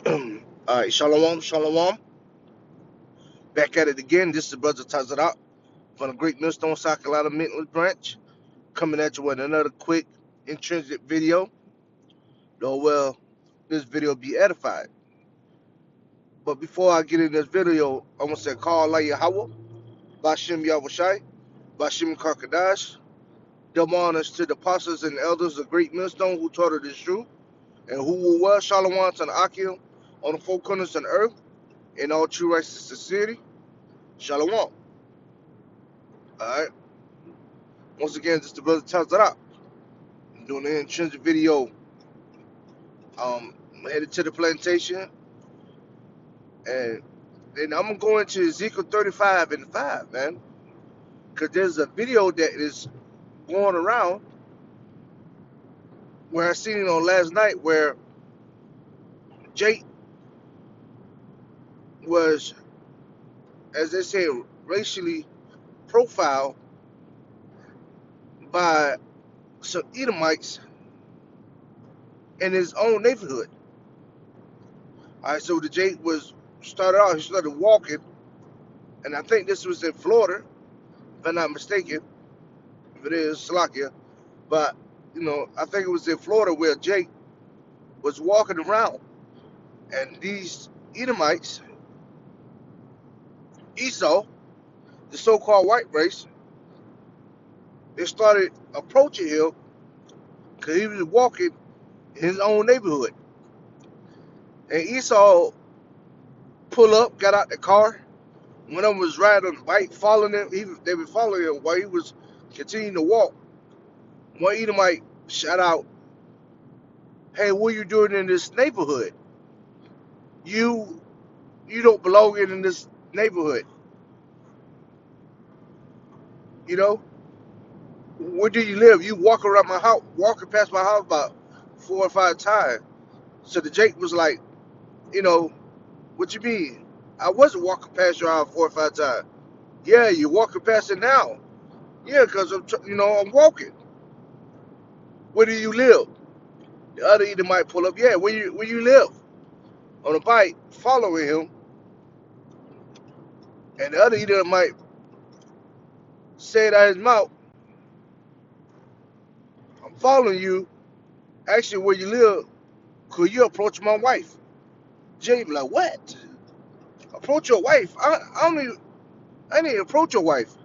Alright, shalom, shalom. Back at it again. This is Brother Tazarak from the Great Millstone, South Carolina Maintenance Branch. Coming at you with another quick, intrinsic video. Though, well, this video be edified. But before I get in this video, I want to say, Call Allah Yahweh, Bashim Yahushai, Bashim Karkadash. Double honors to the apostles and elders of Great Millstone who taught us this truth, and who was Shalom to the Akim on the four corners of the earth, in all true righteousness and sincerity. Shalom. Alright. Once again, this is the Brother Tazarak. I'm doing an intrinsic video. I'm headed to the plantation, and then I'm gonna go into Ezekiel 35 and 5, man, because there's a video that is going around where I seen it on last night, where Jake was, as they say, racially profiled by some Edomites in his own neighborhood. All right, so the Jake was started out. He started walking, and I think this was in Florida, if I'm not mistaken. If it is, Slovakia. But, I think it was in Florida where Jake was walking around. And these Edomites, Esau, the so-called white race, they started approaching him because he was walking in his own neighborhood. And Esau pulled up, got out the car. One of them was riding on the bike, following him. They were following him while he was continuing to walk. One Edomite shout out, "Hey, what are you doing in this neighborhood? You don't belong in this neighborhood. You know, where do you live? You walk around my house, walking past my house about 4 or 5 times." So the Jake was like, "What you mean? I wasn't walking past your house 4 or 5 times." "Yeah, you're walking past it now." "Yeah, because I'm walking." "Where do you live?" The other either might pull up. "Yeah, where you live?" On a bike, following him, and the other either might say it out his mouth, "I'm following you. Actually, where you live, could you approach my wife?" Jay be like, "What? Approach your wife? I need to approach your wife."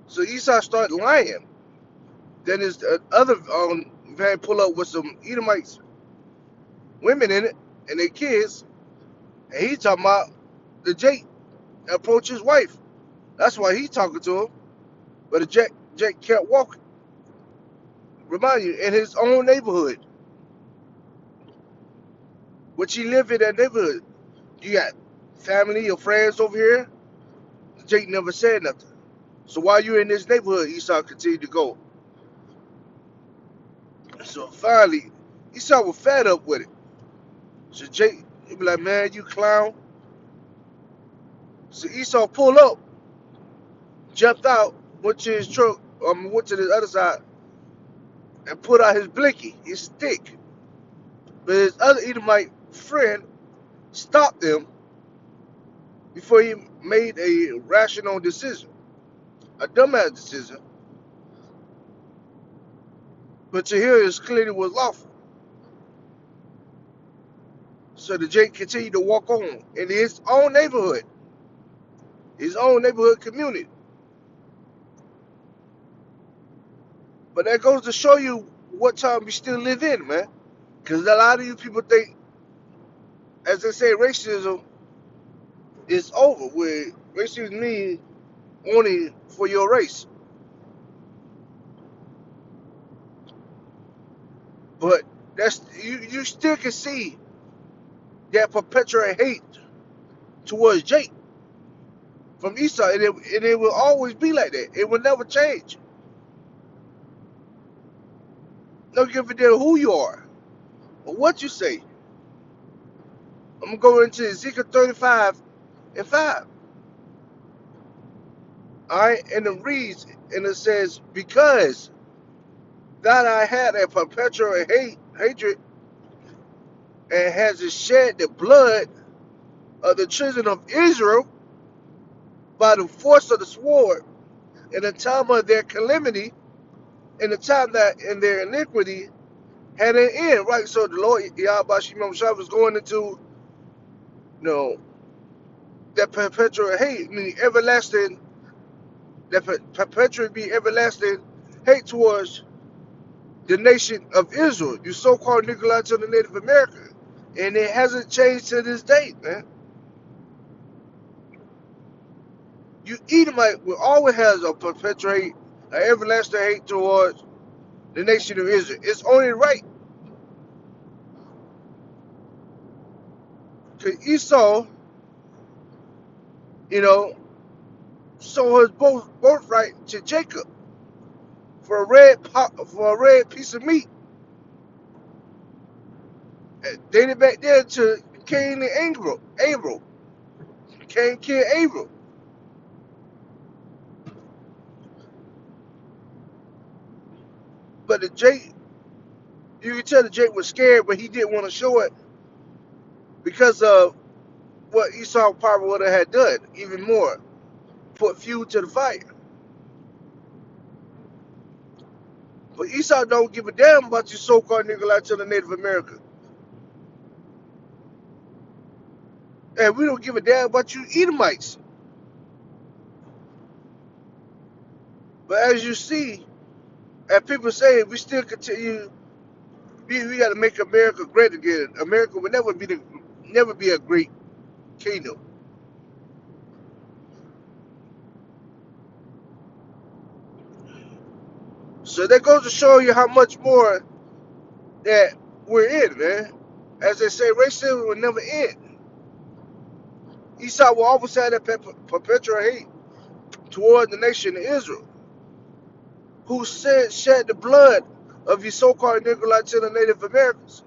So Esau started lying. Then his other van pull up with some Edomites women in it and their kids, and he talking about the Jake approach his wife. That's why he talking to him. But the Jake kept walking. Remind you, in his own neighborhood, which he lived in that neighborhood. You got family or friends over here. Jake never said nothing. So while you're in this neighborhood, Esau continued to go. So finally, Esau was fed up with it. So Jake, he be like, "Man, you clown." So Esau pulled up, jumped out, went to his truck, went to the other side, and put out his blinky, his stick. But his other Edomite friend stopped him before he made a rational decision, a dumbass decision. But to hear it clearly was lawful. So the Jake continued to walk on in his own neighborhood, his own neighborhood community. But that goes to show you what time we still live in, man. Because a lot of you people think, as they say, racism is over. Where racism means only for your race. But that's you still can see that perpetual hate towards Jake from Esau, and it will always be like that. It will never change. Don't give a damn who you are or what you say. I'm gonna go into Ezekiel 35 and 5. Alright, and it reads, and it says, "Because that I had a perpetual hatred and has shed the blood of the children of Israel by the force of the sword in the time of their calamity, in the time that in their iniquity had an end, right? So the Lord Yahweh Shemam Shah was going into, that perpetual hate, meaning everlasting, that perpetually be everlasting hate towards the nation of Israel, you so-called Nicolaites of the Native American. And it hasn't changed to this date, man. You Edomite will always have a perpetuate an everlasting hate towards the nation of Israel. It's only right. Because Esau, you know, sold his birthright to Jacob for a red piece of meat. Dated back there to Cain and Abel. Cain killed Abel. But the Jake, you can tell the Jake was scared, but he didn't want to show it because of what Esau probably would have had done, even more, put fuel to the fire. But Esau don't give a damn about you so-called Nicolaites of the Native American. And we don't give a damn about you Edomites. But as you see, as people say, we still continue, we got to make America great again. America will never be a great kingdom. So that goes to show you how much more that we're in, man. As they say, racism will never end. Esau will always have that perpetual hate toward the nation of Israel, who shed the blood of you so-called Nicolaites and the Native Americans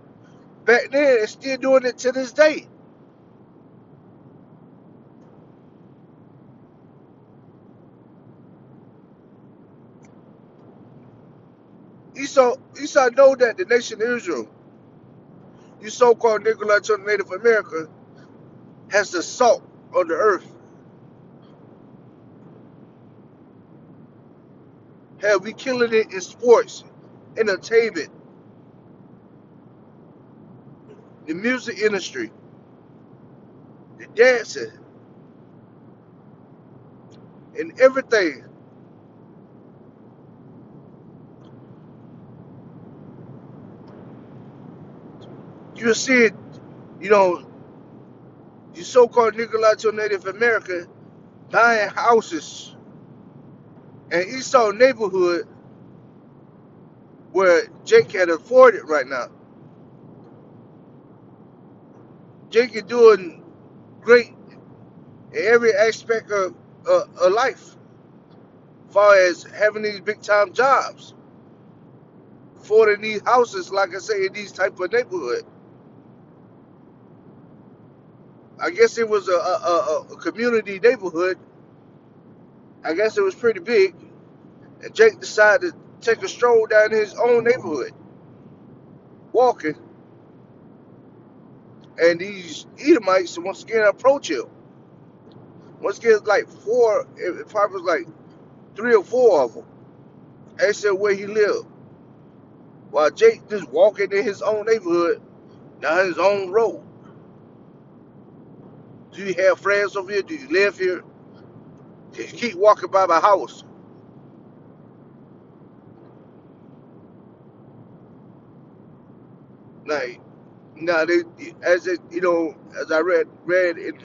back then and still doing it to this day. Esau know that the nation of Israel, you so-called Nicolaites and Native America, has the salt of the earth. Hell, we killing it in sports, entertainment, the music industry, the dancing, and everything. You'll see it, you know, you so-called Nicolaites and Native America buying houses in Esau neighborhood where Jake can afford it right now. Jake is doing great in every aspect of life, as far as having these big time jobs, affording these houses, like I say, in these type of neighborhood. I guess it was a community neighborhood. I guess it was pretty big, and Jake decided to take a stroll down his own neighborhood, walking, and these Edomites once again approach him. Once again, like four, it probably was like 3 or 4 of them. Asked him where he lived, while Jake just walking in his own neighborhood, down his own road. Do you have friends over here? Do you live here? Just keep walking by my house. Like, now they, as it, as I read and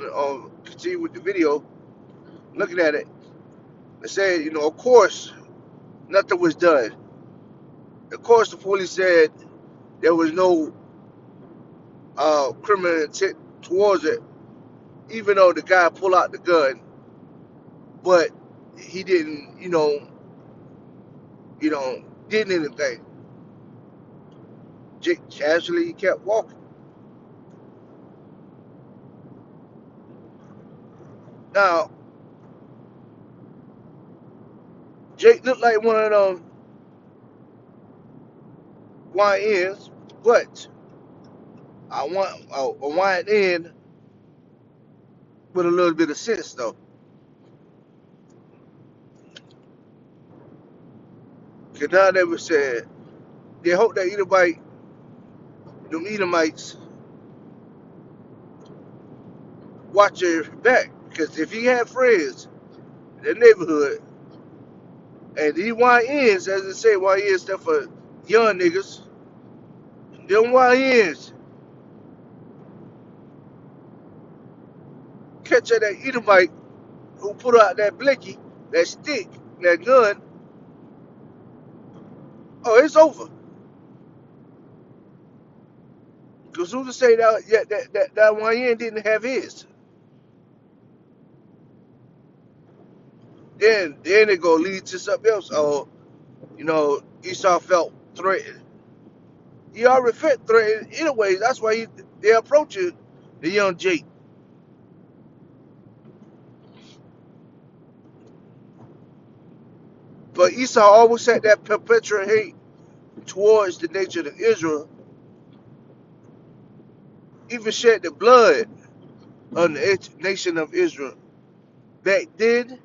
continue with the video, looking at it, they said, of course, nothing was done. Of course, the police said there was no criminal intent towards it, even though the guy pulled out the gun, but he didn't, did anything. Jake casually kept walking. Now, Jake looked like one of them YNs, but I want a wind in with a little bit of sense though. Cause now they were saying they hope that them Edomites watch your back. Because if he had friends in the neighborhood and these YNs, as they say, YNs stand for young niggas, them YNs catch that Edomite who put out that blicky, that stick, that gun, oh, it's over. Because who to say that yeah, that YN didn't have his? Then it go lead to something else. Oh, Esau felt threatened. He already felt threatened anyway. That's why they approaching the young Jake. But Esau always had that perpetual hate towards the nation of Israel, even shed the blood of the nation of Israel back then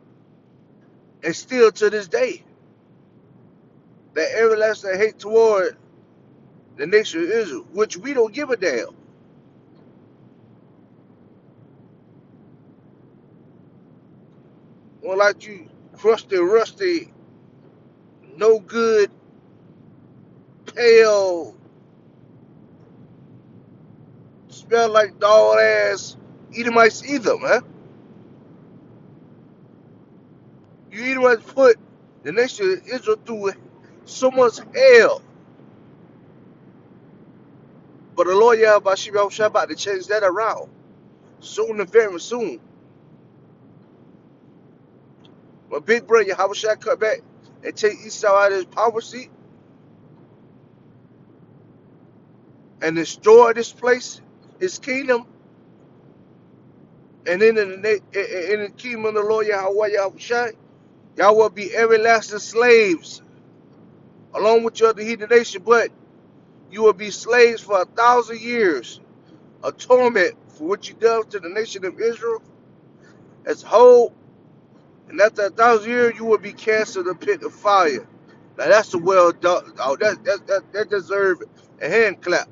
and still to this day. That everlasting hate toward the nation of Israel, which we don't give a damn. Well, like you, crusty, rusty, no good, pale, smell like dog ass Edomites either, man. You Edomites put the nation of Israel through so much hell. But the Lord Yahweh Shah about to change that around. Soon and very soon. When Big Brother Yahweh Shah cut back and take Esau out of his power seat and destroy this place, his kingdom, and then in the kingdom of the Lord Yahweh Shah, y'all will be everlasting slaves along with your other heathen nation, but you will be slaves for 1,000 years, a torment for what you done to the nation of Israel as a whole. And after 1,000 years, you will be cast in the pit of fire. Now that's a well done. Oh, that deserves a hand clap.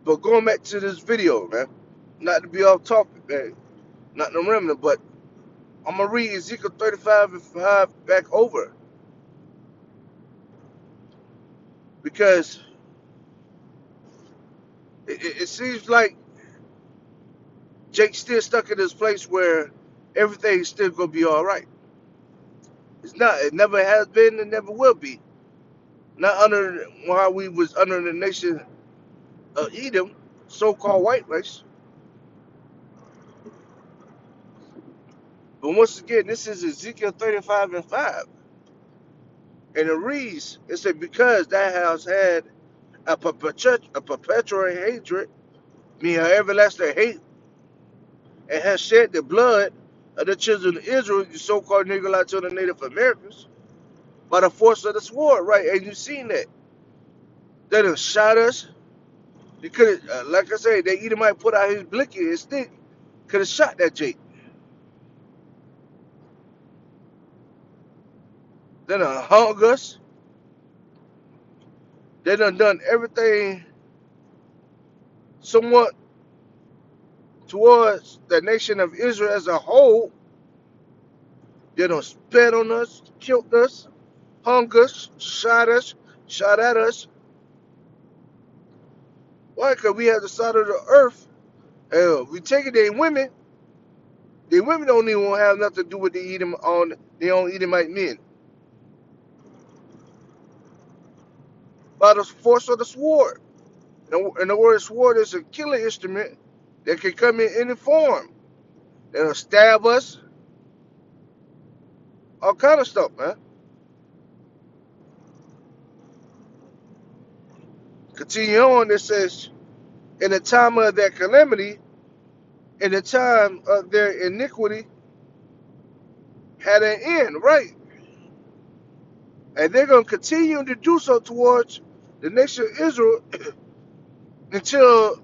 But going back to this video, man, not to be off topic, man, not no remnant, but I'm gonna read Ezekiel 35 and 5 back over because it seems like Jake's still stuck in this place where everything's still gonna be all right. It's not. It never has been. It never will be. Not under while we was under the nation of Edom, so-called white race. But once again, this is Ezekiel 35 and 5. And it reads, it said, because that house had a perpetual hatred, meaning an everlasting hate, and has shed the blood of the children of Israel, the so-called Negroites of the Native Americans, by the force of the sword, right? And you've seen that. They done shot us. They could have, like I say, they either might put out his blicky, his stick, could have shot that Jake. They done hung us. They done everything somewhat towards the nation of Israel as a whole. They done spit on us, killed us, hung us, shot at us. Why? Because we have the side of the earth. We take it, their women. Their women don't even want to have nothing to do with the Edom on their own Edomite men. By the force of the sword. And the word sword is a killing instrument that can come in any form. That'll stab us, all kind of stuff, man. Continue on, it says, in the time of their calamity, in the time of their iniquity, had an end, right? And they're going to continue to do so towards the nation of Israel until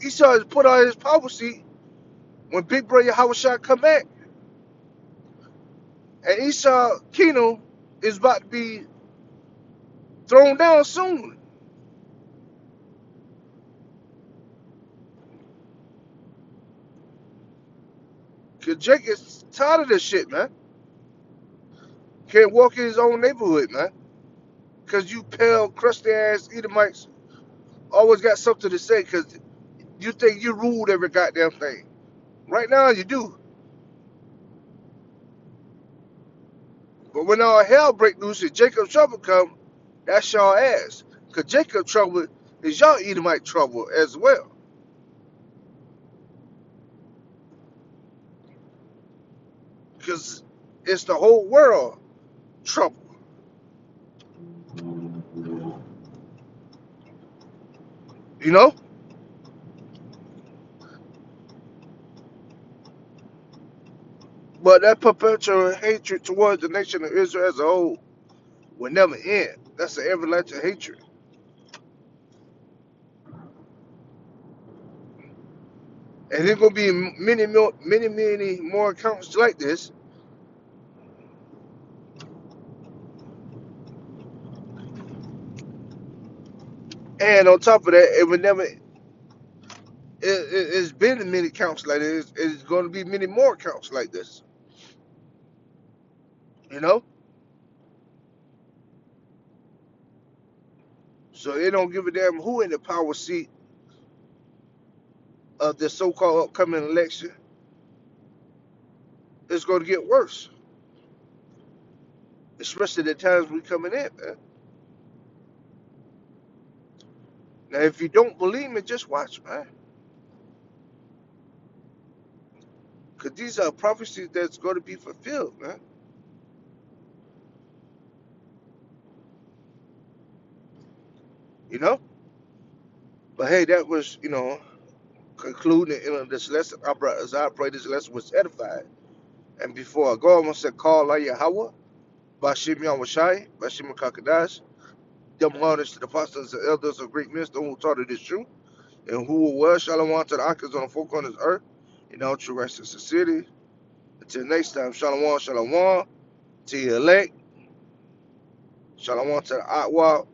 Esau is put on his power seat when Big Brother Yahushua come back. And Esau kingdom is about to be thrown down soon. Because Jake is tired of this shit, man. Can't walk in his own neighborhood, man. Because you pale, crusty ass Edomites always got something to say because you think you ruled every goddamn thing. Right now, you do. But when all hell break loose and Jacob's trouble come, that's y'all ass. Because Jacob's trouble is y'all Edomite trouble as well. Because it's the whole world trouble, you know? But that perpetual hatred towards the nation of Israel as a whole will never end. That's an everlasting hatred. And there's gonna be many more accounts like this. And on top of that, it would never. It's been many accounts like this. It's going to be many more accounts like this. You know, so it don't give a damn who in the power seat of the so-called upcoming election. It's going to get worse, especially the times we coming in, man. Now, if you don't believe me, just watch, man. Because these are prophecies that's going to be fulfilled, man. You know? But hey, that was, concluding the end of this lesson. As I pray this lesson was edified. And before I go, I'm going to say, call Allah Yahweh, Bashim Yahweh Bashim Kakadash, them honors to the apostles and elders of great ministers who taught it is true, and who was Shalom to the Akas on the four corners of earth, in all true rest and sincerity. Until next time, Shalom to your elect, Shalom to the Atwa,